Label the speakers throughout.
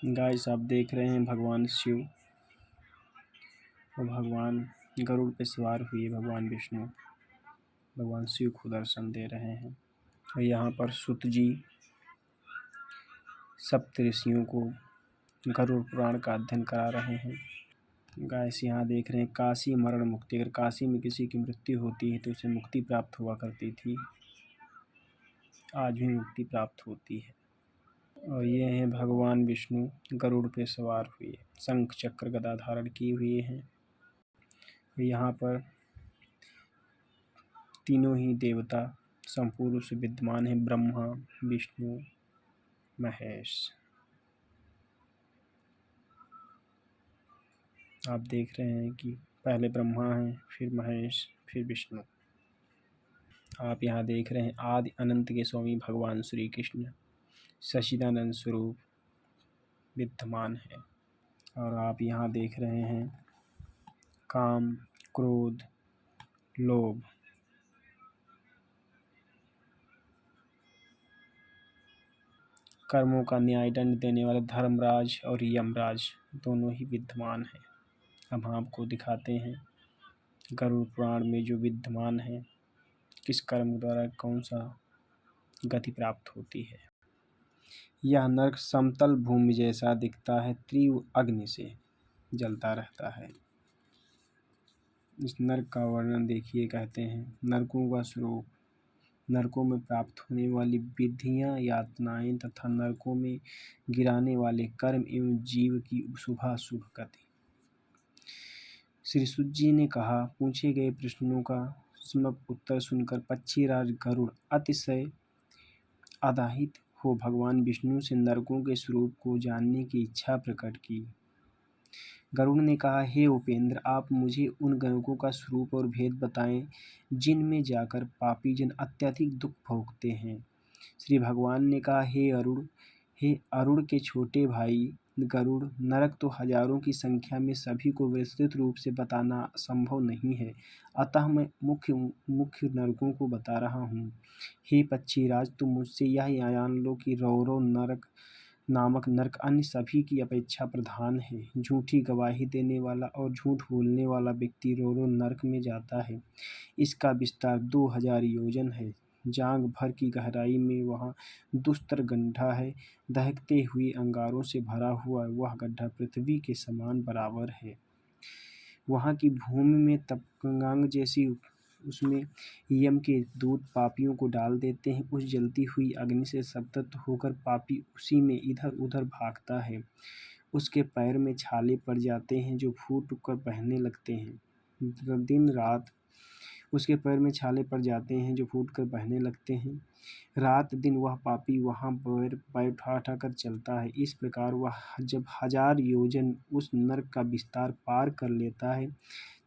Speaker 1: Guys आप देख रहे हैं भगवान शिव और भगवान गरुड़ पे सवार हुए भगवान विष्णु भगवान शिव को दर्शन दे रहे हैं। और यहाँ पर सुत जी सप्त ऋषियों को गरुड़ पुराण का अध्ययन करा रहे हैं। गाइस यहाँ देख रहे हैं काशी मरण मुक्ति। अगर काशी में किसी की मृत्यु होती है तो उसे मुक्ति प्राप्त हुआ करती थी, आज भी मुक्ति प्राप्त होती है। और ये हैं भगवान विष्णु गरुड़ पे सवार हुए, शंख चक्र गदा धारण किए हुए हैं। यहाँ पर तीनों ही देवता संपूर्ण रूप से विद्यमान हैं, ब्रह्मा विष्णु महेश। आप देख रहे हैं कि पहले ब्रह्मा हैं, फिर महेश, फिर विष्णु। आप यहाँ देख रहे हैं आदि अनंत के स्वामी भगवान श्री कृष्ण सच्चिदानंद स्वरूप विद्यमान है। और आप यहाँ देख रहे हैं काम, क्रोध, लोभ, कर्मों का न्याय दंड देने वाले धर्मराज और यमराज दोनों ही विद्यमान हैं। अब हम आपको दिखाते हैं गरुड़ पुराण में जो विद्यमान है, किस कर्म द्वारा कौन सा गति प्राप्त होती है। यह नरक समतल भूमि जैसा दिखता है, तीव्र अग्नि से जलता रहता है। इस नरक का वर्णन देखिए, कहते हैं नरकों का स्वरूप, नरकों में प्राप्त होने वाली विधियां, यातनाएं तथा नरकों में गिराने वाले कर्म एवं जीव की शुभाशुभ गति। श्री सुत जी ने कहा, पूछे गए प्रश्नों का सम्यक उत्तर सुनकर पक्षीराज गरुड़ अतिशय आदाहित हो भगवान विष्णु से नरकों के स्वरूप को जानने की इच्छा प्रकट की। गरुड़ ने कहा, हे उपेंद्र, आप मुझे उन नरकों का स्वरूप और भेद बताएं जिनमें जाकर पापी जन अत्यधिक दुख भोगते हैं। श्री भगवान ने कहा, हे अरुण के छोटे भाई गरुड़, नरक तो हजारों की संख्या में, सभी को विस्तृत रूप से बताना संभव नहीं है, अतः मैं मुख्य नरकों को बता रहा हूँ। हे पक्षीराज, तुम मुझसे यह जान लो कि रौरव नरक नामक नरक अन्य सभी की अपेक्षा प्रधान है। झूठी गवाही देने वाला और झूठ बोलने वाला व्यक्ति रौरव नरक में जाता है। इसका विस्तार 2000 योजन है। जांघ भर की गहराई में वहाँ दुस्तर गड्ढा है। दहकते हुए अंगारों से भरा हुआ वह गड्ढा पृथ्वी के समान बराबर है। वहाँ की भूमि में तपंगांग जैसी, उसमें यम के दूत पापियों को डाल देते हैं। उस जलती हुई अग्नि से संतप्त होकर पापी उसी में इधर उधर भागता है। उसके पैर में छाले पड़ जाते हैं जो फूट कर बहने लगते हैं। दिन रात उसके पैर में छाले पड़ जाते हैं जो फूट कर बहने लगते हैं। रात दिन वह पापी वहाँ पैर उठा उठा कर चलता है। इस प्रकार वह जब 1000 योजन उस नरक का विस्तार पार कर लेता है,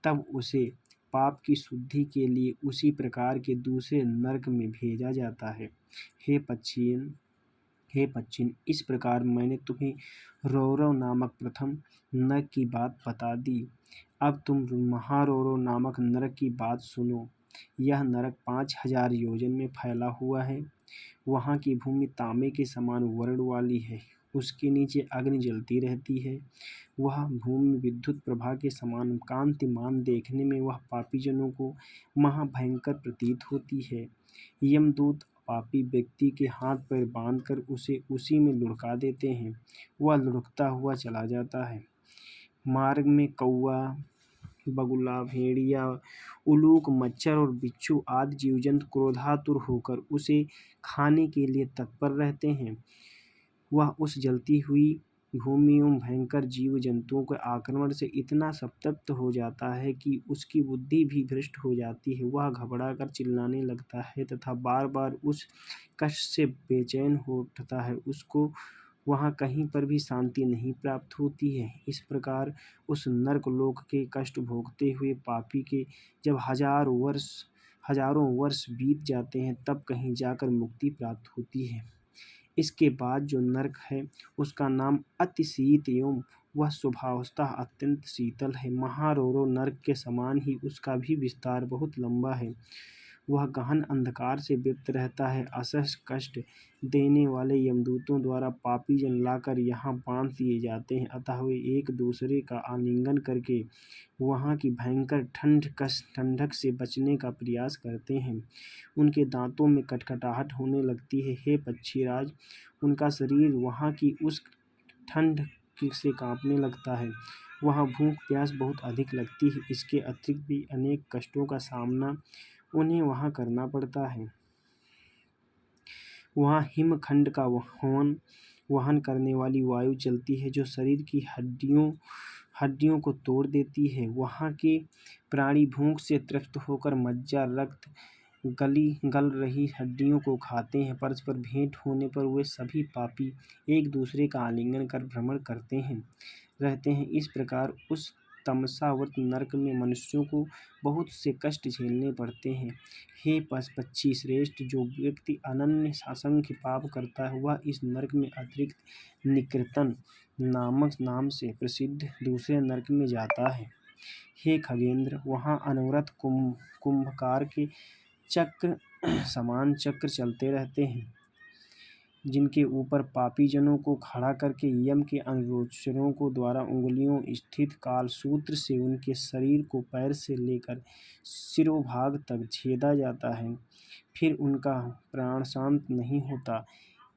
Speaker 1: तब उसे पाप की शुद्धि के लिए उसी प्रकार के दूसरे नरक में भेजा जाता है। हे पक्षिन, इस प्रकार मैंने तुम्हें रौरव नामक प्रथम नरक की बात बता दी। अब तुम महारौरव नामक नरक की बात सुनो। यह नरक 5000 योजन में फैला हुआ है। वहाँ की भूमि तांबे के समान वर्ण वाली है। उसके नीचे अग्नि जलती रहती है। वह भूमि विद्युत प्रभा के समान कांतिमान, देखने में वह पापीजनों को महाभयंकर प्रतीत होती है। यमदूत पापी व्यक्ति के हाथ पैर बांधकर उसे उसी में लुढ़का देते हैं। वह लुढ़कता हुआ चला जाता है। मार्ग में कौवा, बगुला, भेड़िया, उल्लूक, मच्छर और बिच्छू आदि जीवजंतु क्रोधातुर होकर उसे खाने के लिए तत्पर रहते हैं। वह उस जलती हुई भूमि एवं भयंकर जीव जंतुओं के आक्रमण से इतना संतप्त हो जाता है कि उसकी बुद्धि भी भ्रष्ट हो जाती है। वह घबरा कर चिल्लाने लगता है तथा बार बार उस कष्ट से बेचैन हो उठता है। उसको वहाँ कहीं पर भी शांति नहीं प्राप्त होती है। इस प्रकार उस नरक लोक के कष्ट भोगते हुए पापी के जब हजारों वर्ष बीत जाते हैं, तब कहीं जाकर मुक्ति प्राप्त होती है। इसके बाद जो नरक है उसका नाम अतिशीत एवं वह स्वभावतः अत्यंत शीतल है। महारौरव नरक के समान ही उसका भी विस्तार बहुत लंबा है। वह गहन अंधकार से व्यप्त रहता है। असह्य कष्ट देने वाले यमदूतों द्वारा पापी जन लाकर यहाँ बांध दिए जाते हैं, अतः वे एक दूसरे का आलिंगन करके वहाँ की भयंकर ठंडक से बचने का प्रयास करते हैं। उनके दांतों में कटकटाहट होने लगती है। हे पक्षीराज, उनका शरीर वहाँ की उस ठंड से कांपने लगता है। वहाँ भूख प्यास बहुत अधिक लगती है। इसके अतिरिक्त भी अनेक कष्टों का सामना उन्हें वहाँ करना पड़ता है। वहाँ हिमखंड का वहन करने वाली वायु चलती है जो शरीर की हड्डियों को तोड़ देती है। वहाँ के प्राणी भूख से त्रस्त होकर मज्जा, रक्त, गल रही हड्डियों को खाते हैं। परस्पर भेंट होने पर वे सभी पापी एक दूसरे का आलिंगन कर भ्रमण करते रहते हैं। इस प्रकार उस तमसावृत नरक में मनुष्यों को बहुत से कष्ट झेलने पड़ते हैं। हे पक्षी श्रेष्ठ, जो व्यक्ति अनन्य असंख्य पाप करता है वह इस नरक में अतिरिक्त निकृतन नामक नाम से प्रसिद्ध दूसरे नरक में जाता है। हे खगेंद्र, वहाँ अनवरत कुंभकार के चक्र समान चक्र चलते रहते हैं, जिनके ऊपर पापी जनों को खड़ा करके यम के अनुचरों को द्वारा उंगलियों स्थित कालसूत्र से उनके शरीर को पैर से लेकर सिरोभाग तक छेदा जाता है। फिर उनका प्राण शांत नहीं होता।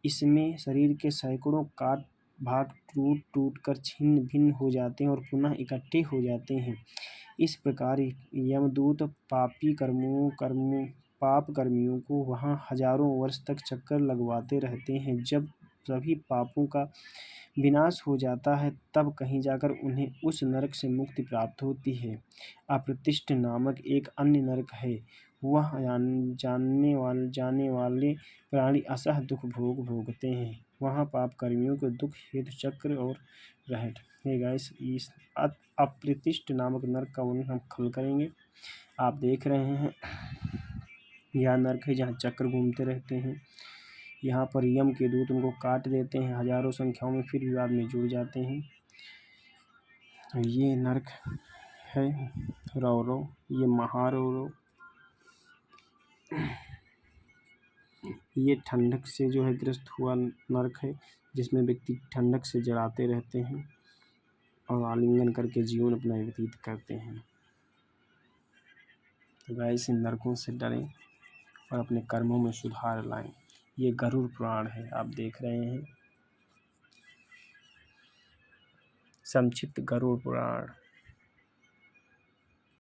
Speaker 1: इसमें शरीर के सैकड़ों भाग टूट टूट कर छिन्न भिन्न हो जाते हैं और पुनः इकट्ठे हो जाते हैं। इस प्रकार यमदूत पाप कर्मियों को वहाँ हजारों वर्ष तक चक्कर लगवाते रहते हैं। जब सभी पापों का विनाश हो जाता है तब कहीं जाकर उन्हें उस नरक से मुक्ति प्राप्त होती है। अप्रतिष्ठ नामक एक अन्य नरक है। वह जाने वाले प्राणी असह्य दुख भोगते हैं। वहाँ पाप कर्मियों के दुख हेतु चक्र और रहट है। गाइस, इस अप्रतिष्ठ नामक नरक का वर्णन हम कल करेंगे। आप देख रहे हैं यह नरक है जहाँ चक्र घूमते रहते हैं। यहाँ पर यम के दूत उनको काट देते हैं हजारों संख्याओं में, फिर भी बाद में जुड़ जाते हैं। ये नरक है रौरव, ये महारौरव। ये ठंडक से जो है ग्रस्त हुआ नरक है, जिसमें व्यक्ति ठंडक से जलाते रहते हैं और आलिंगन करके जीवन अपना व्यतीत करते हैं। तो गाइस, इन नरकों से डरें और अपने कर्मों में सुधार लाएं। ये गरुड़ पुराण है, आप देख रहे हैं। संक्षिप्त गरुड़ पुराण।